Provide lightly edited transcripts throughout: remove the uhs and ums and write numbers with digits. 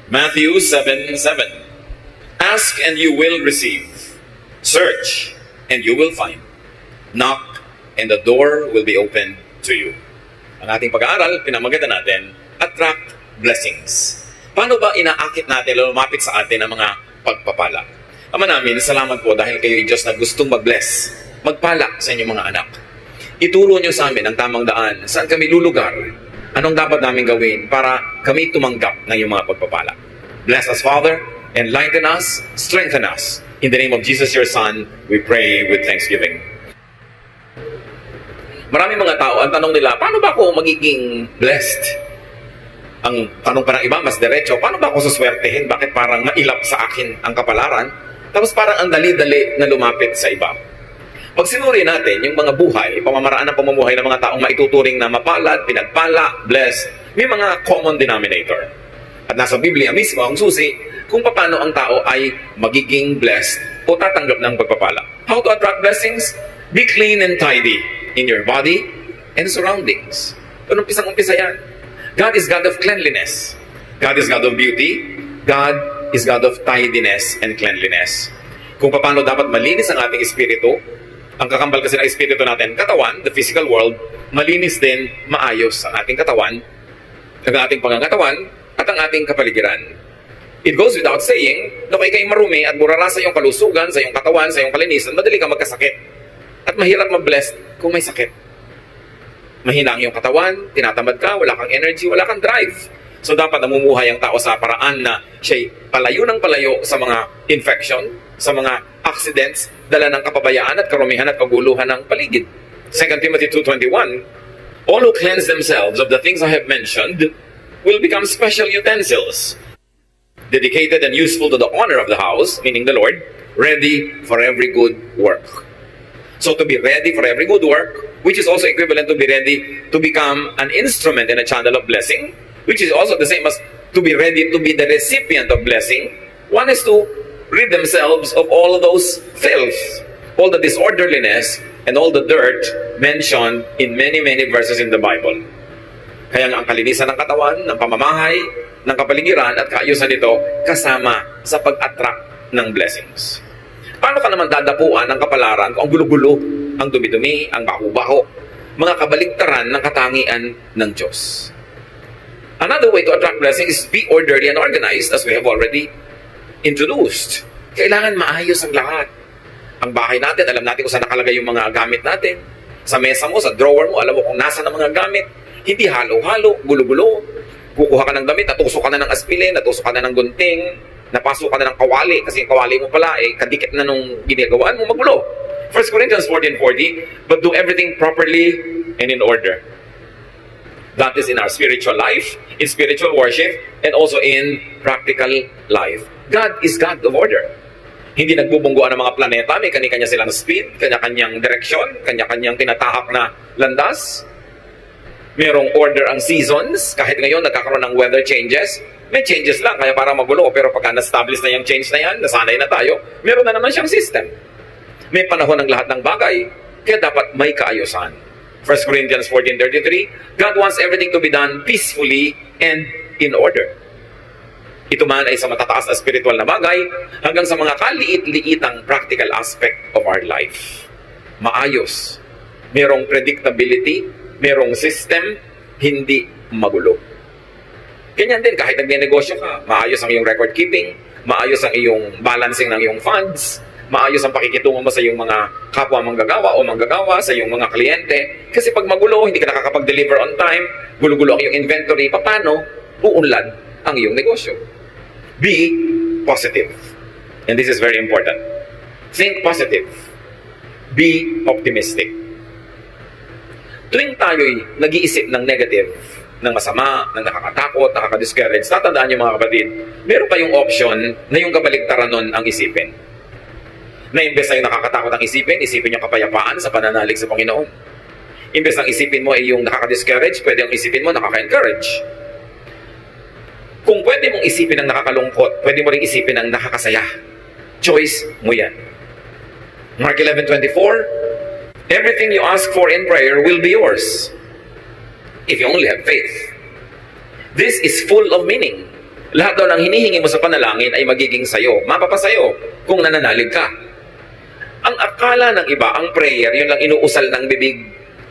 Matthew 7:7. Ask and you will receive. Search and you will find. Knock and the door will be open to you. Ang ating pag-aaral, pinamagatan natin, attract blessings. Paano ba inaakit natin, lumapit sa atin ang mga pagpapala? Ama namin, salamat po dahil kayo Diyos na gustong mag-bless, magpala sa inyong mga anak. Ituro niyo sa amin ang tamang daan, saan kami lulugar, anong dapat namin gawin para kami tumanggap ng iyong mga pagpapala. Bless us, Father, enlighten us, strengthen us. In the name of Jesus, your Son, we pray with thanksgiving. Maraming mga tao, ang tanong nila, paano ba ako magiging blessed? Ang tanong pa ng iba, mas diretso, paano ba ako suswertehin? Bakit parang mailap sa akin ang kapalaran? Tapos parang ang dali-dali na lumapit sa iba. Pag sinuri natin yung mga buhay, pamamaraan ng pamumuhay ng mga taong maituturing na mapalad, pinagpala, blessed, may mga common denominator. At nasa Biblia mismo ang susi kung paano ang tao ay magiging blessed o tatanggap ng pagpapala. How to attract blessings? Be clean and tidy in your body and surroundings. Umpisang-umpisa yan. God is God of cleanliness. God is God of beauty. God is God of tidiness and cleanliness. Kung paano dapat malinis ang ating espiritu, ang kakambal kasi ng espiritu natin, katawan, the physical world, malinis din, maayos ang ating katawan, ang ating pangangatawan, at ang ating kapaligiran. It goes without saying, na kung ikay marumi at burara sa iyong kalusugan, sa iyong katawan, sa iyong kalinisan, madali ka magkasakit. At mahirap mag-blessed kung may sakit. Mahina ang iyong katawan, tinatamad ka, wala kang energy, wala kang drive. So dapat namumuhay ang tao sa paraan na siya'y palayo ng palayo sa mga infection, sa mga accidents, dala ng kapabayaan at karumihan at kaguluhan ng paligid. 2 Timothy 2:21, all who cleanse themselves of the things I have mentioned will become special utensils, dedicated and useful to the honor of the house, meaning the Lord, ready for every good work. So to be ready for every good work, which is also equivalent to be ready to become an instrument and a channel of blessing, which is also the same as to be ready to be the recipient of blessing, one is to rid themselves of all of those filth, all the disorderliness, and all the dirt mentioned in many, many verses in the Bible. Kaya nga ang kalinisan ng katawan, ng pamamahay, ng kapaligiran at kaayusan nito kasama sa pag-attract ng blessings. Paano ka naman dadapuan ng kapalaran kung ang gulo-gulo, ang dumi-dumi, ang baho-baho, mga kabaligtaran ng katangian ng Diyos? Another way to attract blessings is be orderly and organized, as we have already introduced. Kailangan maayos ang lahat. Ang bahay natin, alam natin kung saan nakalagay yung mga gamit natin. Sa mesa mo, sa drawer mo, alam mo kung nasa ng mga gamit. Hindi halo-halo, gulo-gulo. Kukuha ka ng damit, natusok ka na ng aspilin, natusok ka na ng gunting, napasok ka na ng kawali, kasi yung kawali mo pala, kadikit na nung ginagawaan mo, magulo. 1 Corinthians 14:40, but do everything properly and in order. That is in our spiritual life, in spiritual worship, and also in practical life. God is God of order. Hindi nagbubungguan ng mga planeta, may kanya-kanya silang speed, kanya-kanyang direksyon, kanya-kanyang tinatahak na landas. Merong order ang seasons, kahit ngayon nagkakaroon ng weather changes, may changes lang, kaya parang magulo, pero pagka na-establish na yung change na yan, nasanay na tayo, meron na naman siyang system. May panahon ng lahat ng bagay, kaya dapat may kaayusan. 1 Corinthians 14:33, God wants everything to be done peacefully and in order. Ito man ay sa matataas na spiritual na bagay hanggang sa mga kaliit-liitang practical aspect of our life. Maayos. Merong predictability, merong system, hindi magulo. Ganyan din, kahit nagnenegosyo ka, maayos ang iyong record keeping, maayos ang iyong balancing ng iyong funds, maayos ang pakikitungo mo sa iyong mga kapwa manggagawa o manggagawa, sa iyong mga kliyente. Kasi pag magulo, hindi ka nakakapag-deliver on time, gulo-gulo ang iyong inventory, paano uunlad ang iyong negosyo? Be positive. And this is very important. Think positive. Be optimistic. Tuwing tayo'y nag-iisip ng negative, ng masama, ng nakakatakot, nakaka-discourage, tatandaan niyo mga kapatid, meron kayong option na yung kabaligtaran nun ang isipin. Na imbes na yung nakakatakot ang isipin yung kapayapaan sa pananalig sa Panginoon. Imbes na isipin mo ay yung nakaka-discourage, pwede yung isipin mo nakaka-encourage. Kung pwede mong isipin ang nakakalungkot, pwede mo rin isipin ang nakakasaya. Choice mo yan. Mark 11:24, everything you ask for in prayer will be yours if you only have faith. This is full of meaning. Lahat daw ng hinihingi mo sa panalangin ay magiging sayo. Mapapasayo kung nananalig ka. Ang akala ng iba, ang prayer, yun lang inuusal ng bibig.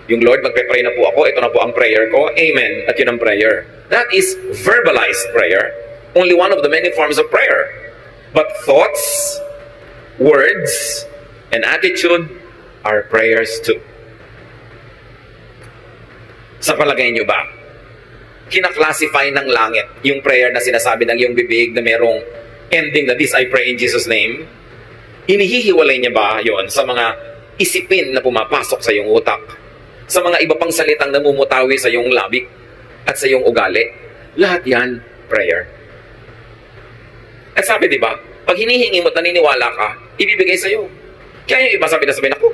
Yung Lord, magpe-pray na po ako, ito na po ang prayer ko, amen, at yun ang prayer. That is verbalized prayer. Only one of the many forms of prayer. But thoughts, words, and attitude are prayers too. Sa palagay nyo ba, kinaklasify ng langit yung prayer na sinasabi ng iyong bibig na merong ending na this I pray in Jesus' name? Inihihiwalay niya ba yon sa mga isipin na pumapasok sa iyong utak? Sa mga iba pang salitang namumutawi sa iyong labik at sa iyong ugali? Lahat yan, prayer. At sabi, di ba, pag hinihingi mo at naniniwala ka, ibibigay sa iyo. Kaya yung iba sabi, ako,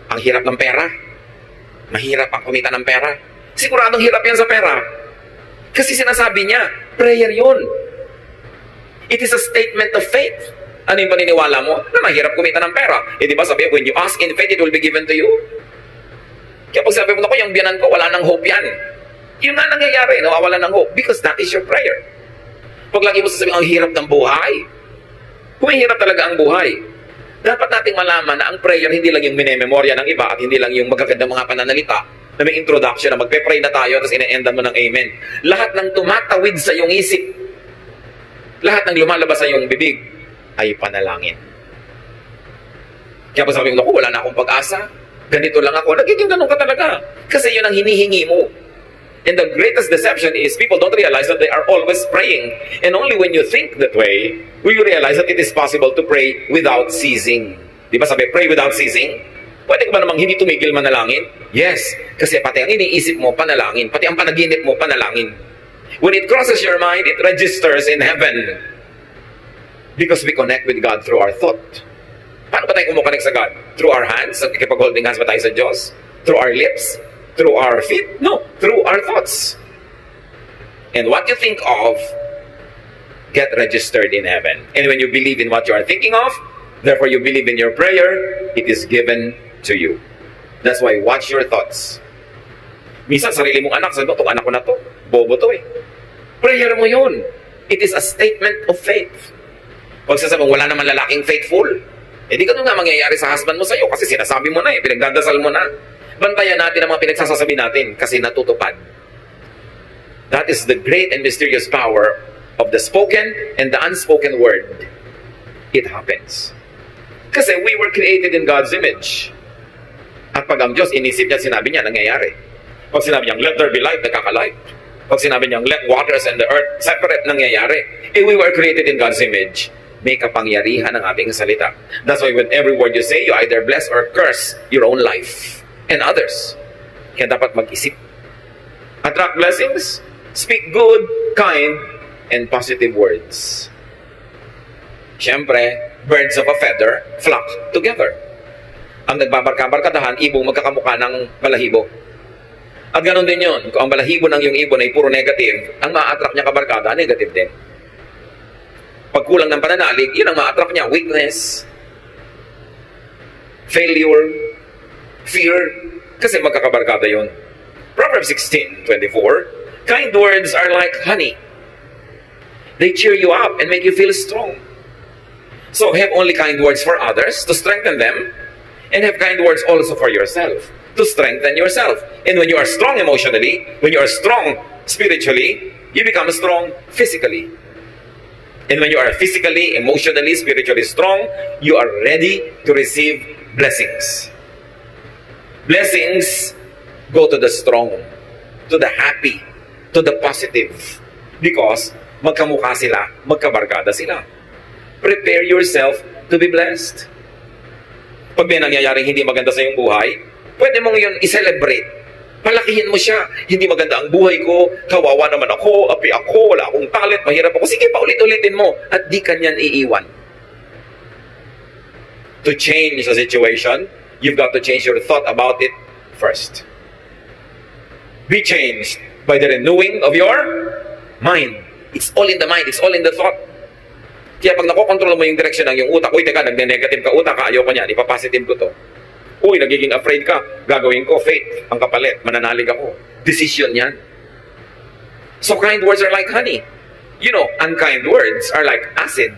ang hirap ng pera. Mahirap ang kumita ng pera. Siguradong hirap yan sa pera. Kasi sinasabi niya, prayer yun. It is a statement of faith. Ano yung paniniwala mo? Na mahirap kumita ng pera. Eh di ba sabi, when you ask in faith, it will be given to you. Kaya pag sabi mo, ako, yung biyanan ko, wala nang hope yan. Yun na nangyayari, nawawala ng hope. Because that is your prayer. Pag lagi mo sasabihin, ang hirap ng buhay. Humihirap talaga ang buhay. Dapat nating malaman na ang prayer hindi lang yung minememorya ng iba at hindi lang yung magagandang mga pananalita na may introduction na magpe-pray na tayo tapos ina-endan mo ng amen. Lahat ng tumatawid sa iyong isip, lahat ng lumalabas sa iyong bibig ay panalangin. Kaya pag sabi mo, wala na akong pag-asa, ganito lang ako, nagiging ganun ka talaga. Kasi yun ang hinihingi mo. And the greatest deception is people don't realize that they are always praying. And only when you think that way, will you realize that it is possible to pray without ceasing. Di ba sabi, pray without ceasing? Pwede ka ba namang hindi tumigil manalangin? Yes, kasi pati ang iniisip mo, panalangin. Pati ang panaginip mo, panalangin. When it crosses your mind, it registers in heaven. Because we connect with God through our thought. Paano ba tayo kumukonect sa God? Through our hands? Nakikipag-holding hands ba tayo sa Diyos? Through our lips? Through our feet? No, through our thoughts. And what you think of, get registered in heaven. And when you believe in what you are thinking of, therefore you believe in your prayer, it is given to you. That's why watch your thoughts. Minsan sarili mong anak, sabi mo, itong anak ko na to, bobo to eh. Prayer mo yun. It is a statement of faith. Pag sasabi mo, wala naman lalaking faithful, eh di ganun nga mangyayari sa husband mo sa'yo kasi sinasabi mo na eh, pinagdadasal mo na. Bantayan natin ang mga pinagsasabi natin kasi natutupad. That is the great and mysterious power of the spoken and the unspoken word. It happens. Kasi we were created in God's image. At pag ang Diyos inisip niya, sinabi niya, nangyayari. Pag sinabi niya, let there be light, nagkakalight. Pag sinabi niya, let waters and the earth separate, nangyayari. Eh, we were created in God's image. May kapangyarihan ang ating salita. That's why with every word you say, you either bless or curse your own life and others. Kaya dapat mag-isip. Attract blessings, speak good, kind, and positive words. Siyempre, birds of a feather flock together. Ang nagbabarka-barkadahan, ibong magkakamukha ng balahibo. At ganoon din yun. Kung ang balahibo ng iyong ibon ay puro negative, ang ma-attract niya kabarkada, negative din. Pag kulang ng pananalig, yun ang ma-attract niya. Weakness, failure, fear, kasi magkakabarkada yun. Proverbs 16:24, kind words are like honey. They cheer you up and make you feel strong. So have only kind words for others to strengthen them, and have kind words also for yourself to strengthen yourself. And when you are strong emotionally, when you are strong spiritually, you become strong physically. And when you are physically, emotionally, spiritually strong, you are ready to receive blessings. Blessings go to the strong, to the happy, to the positive. Because magkamukha sila, magkabarkada sila. Prepare yourself to be blessed. Pag may nangyayaring hindi maganda sa iyong buhay, pwede mong yun i-celebrate. Palakihin mo siya. Hindi maganda ang buhay ko, kawawa naman ako, api ako, wala akong talent, mahirap ako. Sige, paulit-ulitin mo at di kanyan iiwan. To change a situation, you've got to change your thought about it first. Be changed by the renewing of your mind. It's all in the mind. It's all in the thought. Kaya pag nakokontrol mo yung direksyon ng yung utak, uy, teka, nagne-negative ka utak ka, ayoko niyan, ipapositive ko to. Uy, nagiging afraid ka, gagawin ko, faith, ang kapalit, mananalig ako. Decision yan. So kind words are like honey. You know, unkind words are like acid.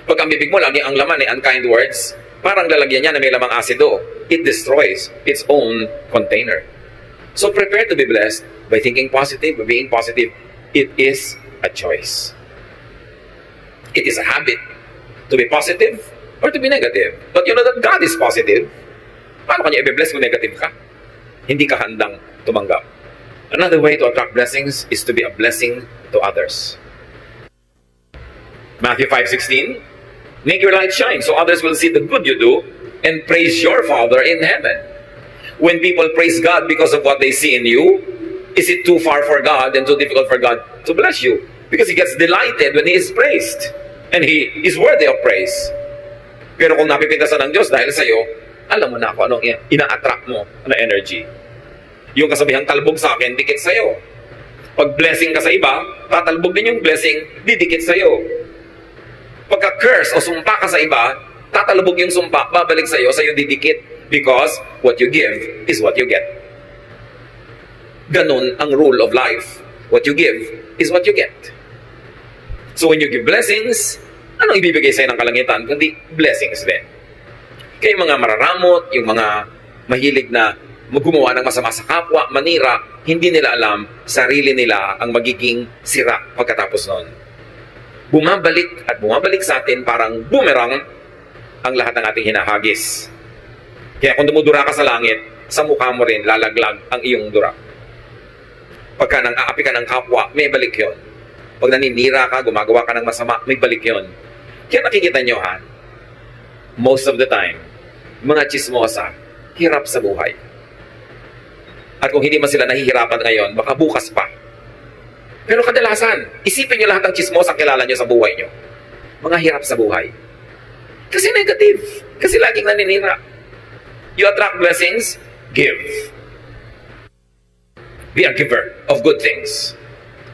Pag ang bibig mo lagi ang laman unkind words, parang lalagyan niya na may lamang asido. It destroys its own container. So prepare to be blessed by thinking positive, by being positive. It is a choice. It is a habit to be positive or to be negative. But you know that God is positive. Paano kanya i-bless kung negative ka? Hindi ka handang tumanggap. Another way to attract blessings is to be a blessing to others. Matthew 5:16, make your light shine so others will see the good you do and praise your Father in heaven. When people praise God because of what they see in you, is it too far for God and too difficult for God to bless you? Because He gets delighted when He is praised. And He is worthy of praise. Pero kung napipintasan ng Diyos dahil sa iyo, alam mo na kung anong ina-attract mo na energy. Yung kasabihang talbog sa akin, dikit sa'yo. Pag blessing ka sa iba, tatalbog din yung blessing, didikit sa'yo. Pagka curse o sumpa ka sa iba, tatalbog yung sumpa, babalik sa'yo didikit. Because what you give is what you get. Ganun ang rule of life. What you give is what you get. So when you give blessings, anong ibibigay sa'yo ng kalangitan? Kundi blessings din. Kaya yung mga mararamot, yung mga mahilig na gumawa ng masama sa kapwa, manira, hindi nila alam, sarili nila ang magiging sira pagkatapos nun. Bumabalik at bumabalik sa atin parang boomerang ang lahat ng ating hinahagis. Kaya kung dumudura ka sa langit, sa mukha mo rin lalaglag ang iyong dura. Pagka nang aapi ka ng kapwa, may balik yon. Pag naninira ka, gumagawa ka ng masama, may balik yon. Kaya nakikita nyo ha, most of the time, mga chismosa, hirap sa buhay. At kung hindi man sila nahihirapan ngayon, baka bukas pa. Pero kadalasan, isipin nyo lahat ng chismosa ang kilala nyo sa buhay nyo. Mga hirap sa buhay. Kasi negative. Kasi laging naninira. You attract blessings, give. Be a giver of good things.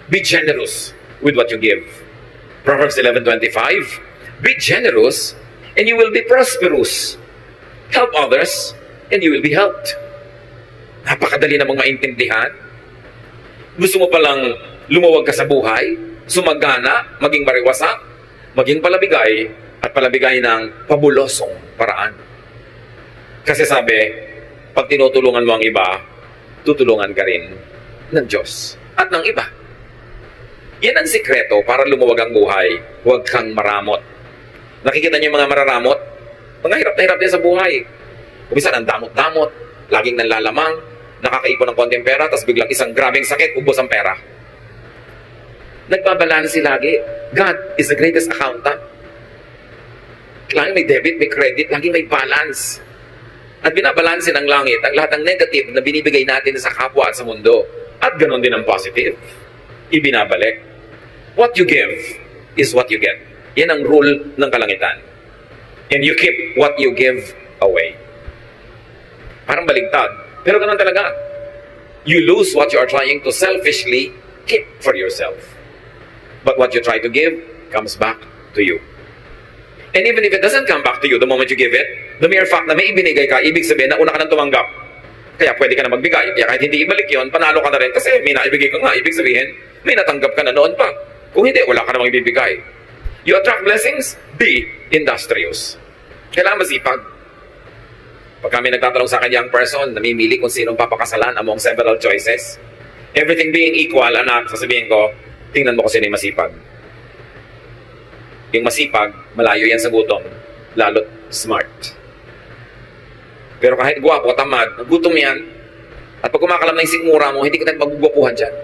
Be generous with what you give. Proverbs 11:25, be generous and you will be prosperous. Help others and you will be helped. Napakadali namang maintindihan. Gusto mo palang lumawag ka sa buhay, sumagana, maging mariwasak, maging palabigay, at palabigay ng pabulosong paraan. Kasi sabi, pag tinutulungan mo ang iba, tutulungan ka rin ng Diyos at ng iba. Yan ang sikreto para lumawag ang buhay. Huwag kang maramot. Nakikita niyo yung mga mararamot? Mga hirap na hirap din sa buhay. Kumisan ang damot-damot, laging nanlalamang, nakakaipon ng konting pera, tapos biglang isang grabing sakit, ubos ang pera. Nagbabalansi lagi. God is the greatest accountant. Laging may debit, may credit, laging may balance. At binabalansin ng langit ang lahat ng negative na binibigay natin sa kapwa at sa mundo. At ganoon din ang positive. Ibinabalik. What you give is what you get. Yan ang rule ng kalangitan. And you keep what you give away. Parang baligtad. Pero ganun talaga. You lose what you are trying to selfishly keep for yourself. But what you try to give comes back to you. And even if it doesn't come back to you the moment you give it, the mere fact na may ibinigay ka, ibig sabihin na una ka nang tumanggap. Kaya pwede ka na magbigay. Kaya kahit hindi ibalik yon, panalo ka na rin kasi may naibigay ka nga. Ibig sabihin, may natanggap ka na noon pa. Kung hindi, wala ka namang ibibigay. You attract blessings, be industrious. Kailangan masipag. Pag kami nagtatanong sa akin young person, namimili kung sinong papakasalan among several choices. Everything being equal, anak, sasabihin ko, tingnan mo kung sino yung masipag. Yung masipag, malayo yan sa gutom, lalo't smart. Pero kahit gwapo, tamad, gutom yan, at pag kumakalam na yung sikmura mo, hindi ka tayo magugwapuhan dyan.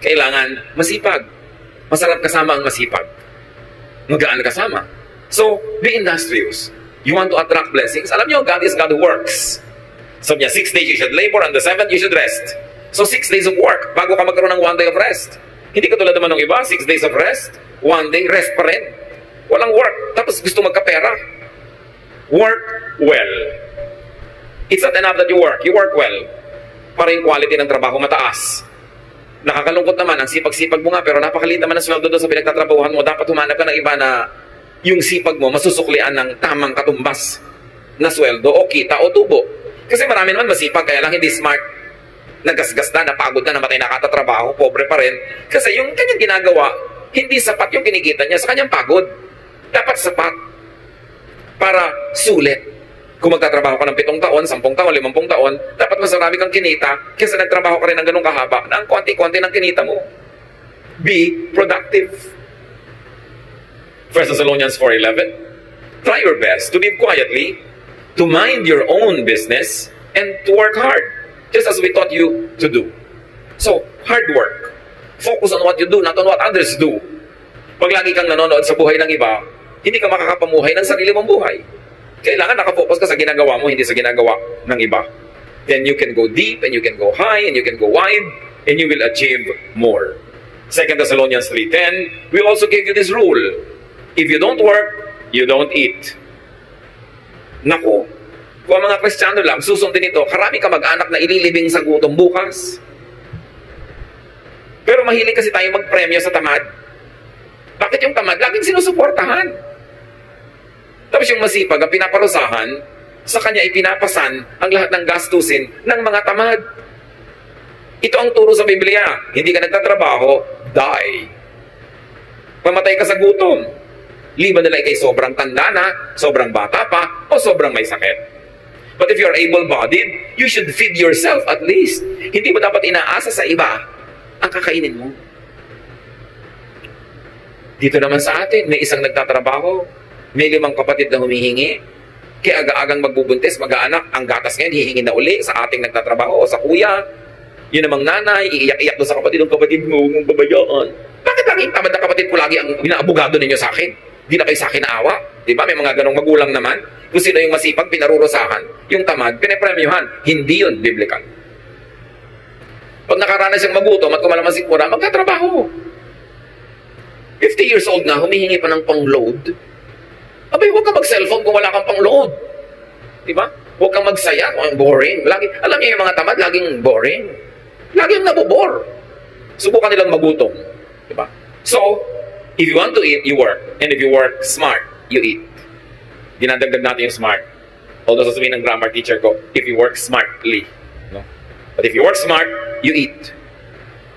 Kailangan masipag. Masarap kasama ang masipag. Magaan kasama. So, be industrious. You want to attract blessings? Alam nyo, God is God who works. Sabi niya, 6 days you should labor, and the 7th you should rest. So, 6 days of work, bago ka magkaroon ng 1 day of rest. Hindi katulad naman ng iba, 6 days of rest, 1 day, rest pa rin. Walang work, tapos gusto magkapera. Work well. It's not enough that you work well. Para yung quality ng trabaho mataas. Nakakalungkot naman, ang sipag-sipag mo nga, pero napakaliit naman ang sweldo doon sa pinagtatrabahuhan mo. Dapat humanap ka ng iba na yung sipag mo masusuklian ng tamang katumbas na sweldo o kita o tubo. Kasi marami naman masipag, kaya lang hindi smart. nagasgas na, napagod na, namatay na katatrabaho, pobre pa rin. Kasi yung kanyang ginagawa, hindi sapat yung kinikita niya sa kanyang pagod. Dapat sapat para sulit. Kung magtatrabaho ka ng 7 taon, 10 taon, 50 taon, dapat mas marami kang kinita kaysa nagtrabaho ka rin ng ganong kahaba na ang konti-konti ng kinita mo. Be productive. 1 Thessalonians 4:11. Try your best to live quietly, to mind your own business, and to work hard, just as we taught you to do. So, hard work. Focus on what you do, not on what others do. Pag lagi kang nanonood sa buhay ng iba, hindi ka makakapamuhay ng sarili mong buhay. Kailangan nakafocus ka sa ginagawa mo, hindi sa ginagawa ng iba. Then you can go deep, and you can go high, and you can go wide, and you will achieve more. 2 Thessalonians 3:10, we also gave you this rule. If you don't work, you don't eat. Naku, kung ang mga Kristiyano lang, susundin ito, karami ka mag-anak na ililibing sa gutom bukas. Pero mahilig kasi tayo magpremyo sa tamad. Bakit yung tamad? Laging sinusuportahan. Tapos yung masipag, ang pinaparusahan, sa kanya ipinapasan ang lahat ng gastusin ng mga tamad. Ito ang turo sa Biblia. Hindi ka nagtatrabaho, die. Pamatay ka sa gutom. Liban nila ikay sobrang tanda na, sobrang bata pa, o sobrang may sakit. But if you're able-bodied, you should feed yourself at least. Hindi mo dapat inaasa sa iba ang kakainin mo. Dito naman sa atin, may isang nagtatrabaho, may 5 kapatid na humihingi, kaya aga-agang magbubuntis, mag-aanak, ang gatas ngayon, hihingi na uli sa ating nagtatrabaho o sa kuya. Yun namang nanay, iiyak-iyak doon sa kapatid mo, kung babayaan. Bakit laging tamad na kapatid ko lagi ang inaabogado ninyo sa akin? Di na kayo sa akin naawa. Di ba? May mga ganong magulang naman. Kung sino yung masipag, pinarurusahan. Yung tamad, pinapremyuhan. Hindi yun biblical. Pag nakaranas siyang magutom at kumalaman si Kura, magtatrabaho. 50 years old na, humihingi pa ng pang-load. Abay, huwag kang mag-cellphone kung wala kang pang-load. Di ba? Huwag kang magsaya kung boring. Lagi, alam niyo yung mga tamad, laging boring. Laging nabobore. Subukan nilang magutom. Di ba? So, if you want to eat, you work. And if you work smart, you eat. Dinadagdag natin yung smart. Although sasabihin ng grammar teacher ko, if you work smartly. No? But if you work smart, you eat.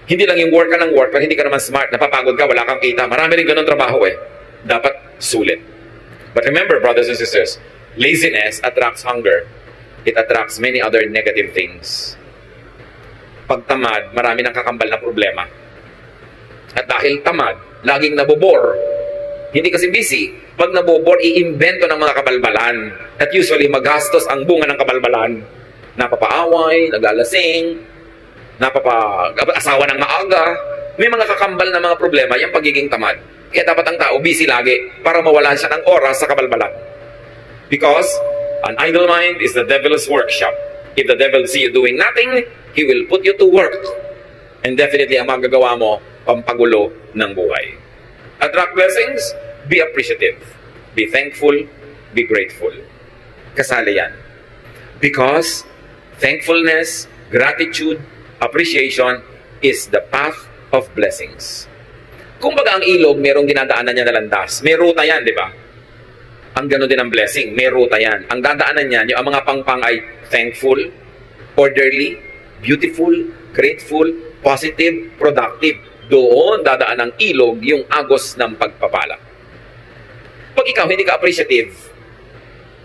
Hindi lang yung work ka ng work, pero hindi ka naman smart, napapagod ka, wala kang kita. Marami rin ganun trabaho eh. Dapat sulit. But remember, brothers and sisters, laziness attracts hunger. It attracts many other negative things. Pag tamad, marami nang kakambal na problema. At dahil tamad, laging nabobore. Hindi kasi busy. Pag nabobore, iimbento ng mga kabalbalan. At usually, magastos ang bunga ng kabalbalan. Napapaaway, nagalasing, asawa ng maaga. May mga kakambal na mga problema, yung pagiging tamad. Kaya dapat ang tao busy lagi para mawala siya ng oras sa kabalbalan. Because an idle mind is the devil's workshop. If the devil see you doing nothing, he will put you to work. And definitely, ang magagawa mo, pampagulo ng buhay. Attract blessings, be appreciative. Be thankful, be grateful. Kasali yan. Because thankfulness, gratitude, appreciation is the path of blessings. Kumbaga ang ilog, merong dinadaanan niya na landas. May ruta yan, di ba? Ang gano'n din ang blessing, may ruta yan. Ang dadaanan niyan, yung mga pangpang ay thankful, orderly, beautiful, grateful, positive, productive. Doon dadaan ang ilog yung agos ng pagpapala. Pag ikaw hindi ka appreciative,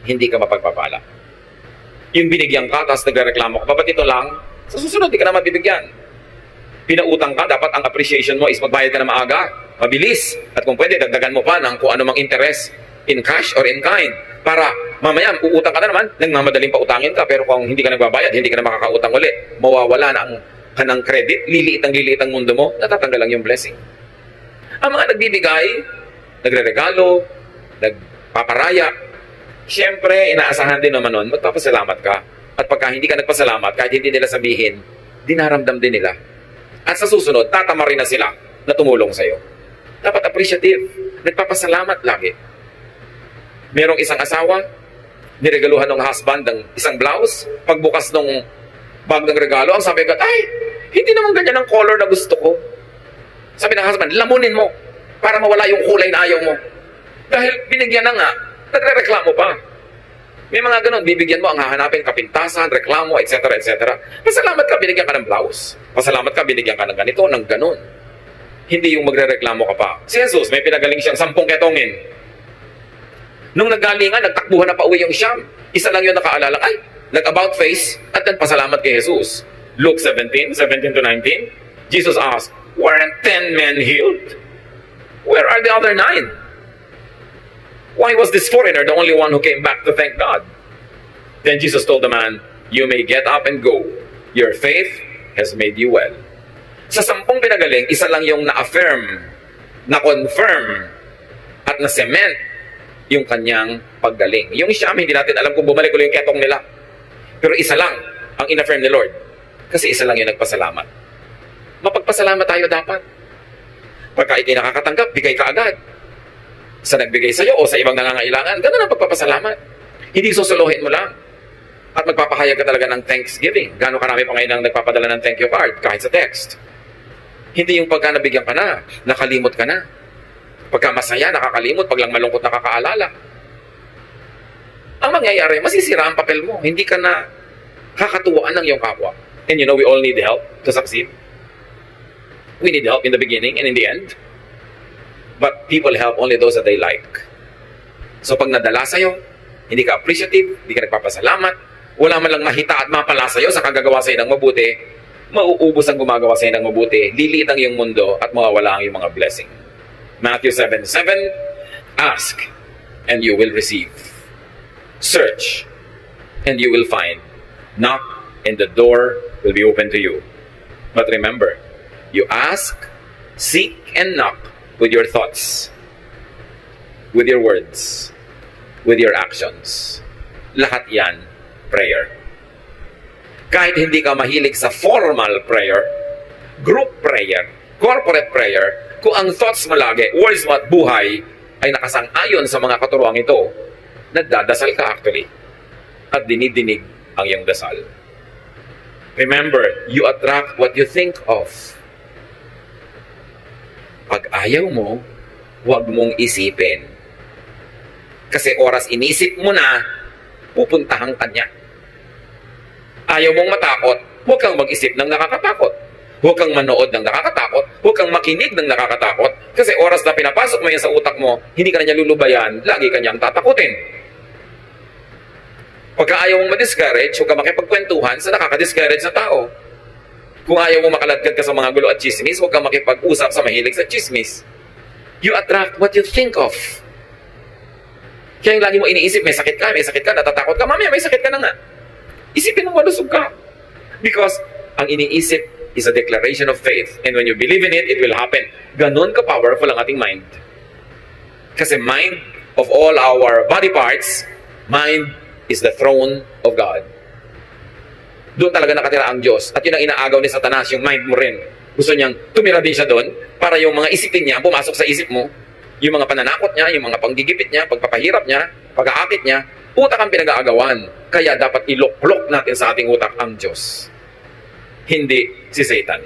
hindi ka mapagpapala. Yung binigyan ka, tapos nagreklamo ka, ba't ito lang? Sa susunod, di ka na mabibigyan. Pinautang ka, dapat ang appreciation mo is magbayad ka na maaga, mabilis. At kung pwede, dagdagan mo pa ng kung anumang interest in cash or in kind. Para mamaya, uutang ka na naman, nagmamadaling pa utangin ka, pero kung hindi ka nagbabayad, hindi ka na makakautang ulit. Mawawala na ang kanang credit, liliit ang mundo mo, natatanggal lang yung blessing. Ang mga nagbibigay, nagre-regalo, nagpaparaya, syempre, inaasahan din naman nun, magpapasalamat ka. At pagka hindi ka nagpasalamat, kahit hindi nila sabihin, dinaramdam din nila. At sa susunod, tatama rin na sila na tumulong sa'yo. Dapat appreciative. Nagpapasalamat lagi. Merong isang asawa, niregaluhan ng husband ng isang blouse, pagbukas ng bag ng regalo, ang sabi agad, ay, hindi naman ganyan ang color na gusto ko. Sabi ng husband, lamunin mo para mawala yung kulay na ayaw mo. Dahil binigyan na nga, nagre-reklamo pa. May mga ganun, bibigyan mo ang hahanapin, kapintasan, reklamo, etc. etc. Pasalamat ka, binigyan ka ng blouse. Pasalamat ka, binigyan ka ng ganito, ng ganun. Hindi yung magre-reklamo ka pa. Si Jesus, may pinagaling siyang 10 ketongin. Nung naggalingan, nagtakbuhan na pauwi yung Siyam. Isa lang yun nakaalala, ay, nag-about face, at then pasalamat kay Jesus. Luke 17 to 19, Jesus asked, weren't 10 men healed? Where are the other 9? Why was this foreigner the only one who came back to thank God? Then Jesus told the man, you may get up and go. Your faith has made you well. Sa 10 pinagaling, isa lang yung na-affirm, na-confirm, at na-cement yung kanyang paggaling. Yung Siyam, hindi natin alam kung bumalik ulit yung ketong nila. Pero isa lang ang in-affirm ni Lord. Kasi isa lang yung nagpasalamat. Mapagpasalamat tayo dapat. Pagka ikay nakakatanggap, bigay ka agad. Sa nagbigay sa'yo o sa ibang nangangailangan, ganun ang pagpapasalamat. Hindi susuluhin mo lang. At magpapahayag ka talaga ng thanksgiving. Gano'ng karami pa ngayon ang nagpapadala ng thank you card, kahit sa text. Hindi yung pagka nabigyan ka na, nakalimot ka na. Pagka masaya, nakakalimot, pag lang malungkot, nakakaalala. Ang mangyayari, masisira ang papel mo. Hindi ka na kakatuwaan ng iyong kapwa. And you know, we all need help to succeed. We need help in the beginning and in the end. But people help only those that they like. So pag nadala sa'yo, hindi ka appreciative, hindi ka nagpapasalamat, wala man lang mahita at mapala sa'yo sa kagagawa sa'yo ng mabuti, mauubos ang gumagawa sa'yo ng mabuti, liliit ang iyong mundo at mawawala ang iyong mga blessing. Matthew 7:7, ask and you will receive. Search and you will find. Knock and the door will be open to you. But remember, you ask, seek, and knock with your thoughts, with your words, with your actions. Lahat yan, prayer. Kahit hindi ka mahilig sa formal prayer, group prayer, corporate prayer, kung ang thoughts mo lagi, words mo at buhay, ay nakasang-ayon sa mga katuruang ito, nagdadasal ka actually. At dinidinig ang iyong dasal. Remember, you attract what you think of. Pag ayaw mo, huwag mong isipin. Kasi oras inisip mo na, pupuntahan ka niya. Ayaw mong matakot, huwag kang mag-isip ng nakakatakot. Huwag kang manood ng nakakatakot, huwag kang makinig ng nakakatakot. Kasi oras na pinapasok mo yan sa utak mo, hindi ka na niya lulubayan, lagi ka niyang tatakutin. Pagka ayaw mong ma-discourage, huwag kang makipagkwentuhan sa nakaka-discourage na tao. Kung ayaw mo makaladkad ka sa mga gulo at chismis, huwag kang makipag-usap sa mahilig sa chismis. You attract what you think of. Kaya yung lagi mo iniisip, may sakit ka, natatakot ka, mamaya may sakit ka na nga. Isipin mo, malusog ka. Because ang iniisip is a declaration of faith. And when you believe in it, it will happen. Ganon ka-powerful ang ating mind. Kasi mind of all our body parts, mind is the throne of God. Doon talaga nakatira ang Diyos. At yun ang inaagaw ni Satanas, yung mind mo rin. Gusto niyang tumira din siya doon para yung mga isipin niya pumasok sa isip mo. Yung mga pananakot niya, yung mga panggigipit niya, pagpapahirap niya, pag-aakit niya, utak ang pinag-aagawan. Kaya dapat ilok-lok natin sa ating utak ang Diyos. Hindi si Satan.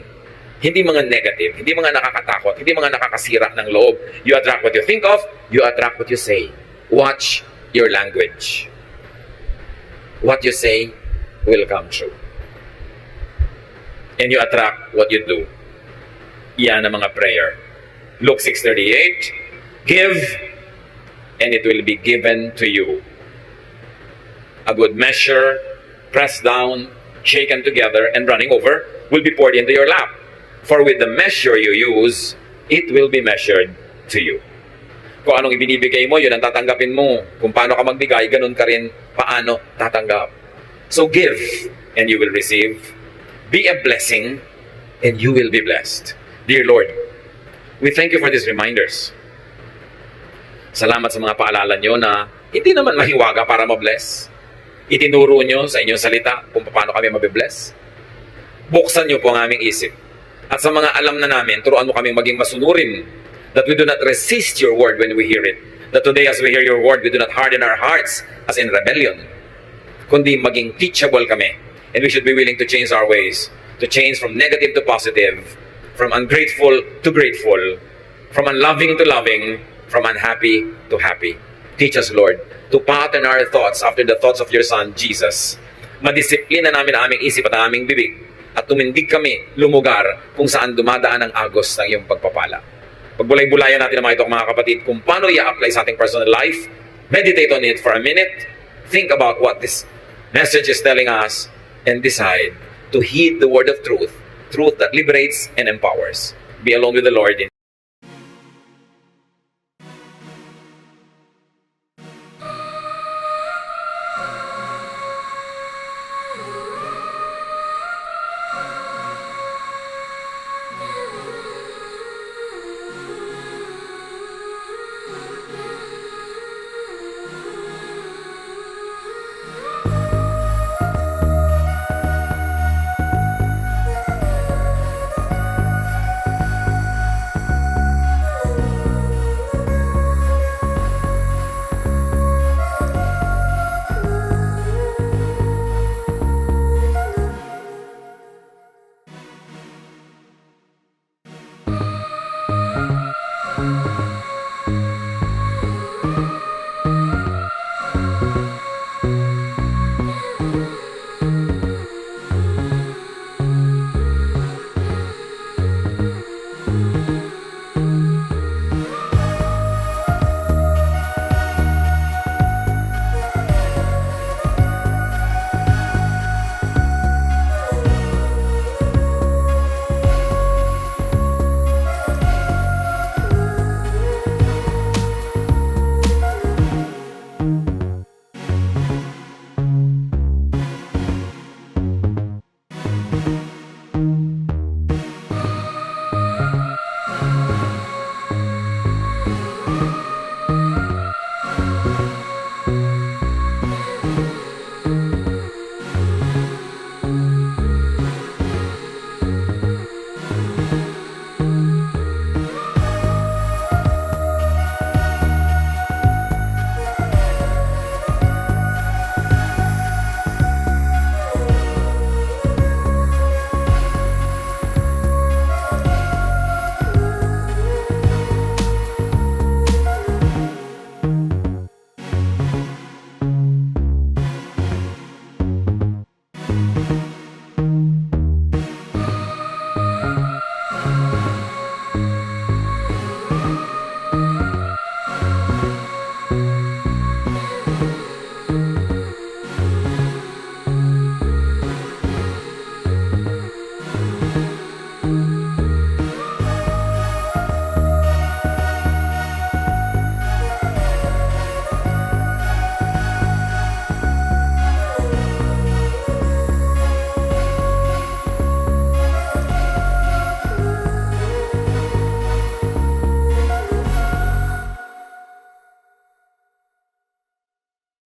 Hindi mga negative, hindi mga nakakatakot, hindi mga nakakasira ng loob. You attract what you think of, you attract what you say. Watch your language. What you say will come true. And you attract what you do. Yan ang mga prayer. Luke 6:38, give, and it will be given to you. A good measure, pressed down, shaken together, and running over, will be poured into your lap. For with the measure you use, it will be measured to you. Kung anong ibinibigay mo, yun ang tatanggapin mo. Kung paano ka magbigay, ganun ka rin paano tatanggap. So give, and you will receive. Be a blessing, and you will be blessed. Dear Lord, we thank you for these reminders. Salamat sa mga paalala nyo na hindi naman mahiwaga para mabless. Itinuro nyo sa inyong salita kung paano kami mabibless. Buksan nyo po ang aming isip. At sa mga alam na namin, turuan mo kaming maging masunurin, that we do not resist your word when we hear it. That today as we hear your word, we do not harden our hearts as in rebellion, kundi maging teachable kami. And we should be willing to change our ways, to change from negative to positive, from ungrateful to grateful, from unloving to loving, from unhappy to happy. Teach us, Lord, to pattern our thoughts after the thoughts of your Son, Jesus. Madisiplina namin ang aming isip at ang aming bibig at tumindig kami lumugar kung saan dumadaan ang agos ng iyong pagpapala. Pagbulay-bulayan natin ang mga ito, mga kapatid, kung paano i-apply sa ating personal life. Meditate on it for a minute. Think about what this message is telling us and decide to heed the word of truth, truth that liberates and empowers. Be alone with the Lord in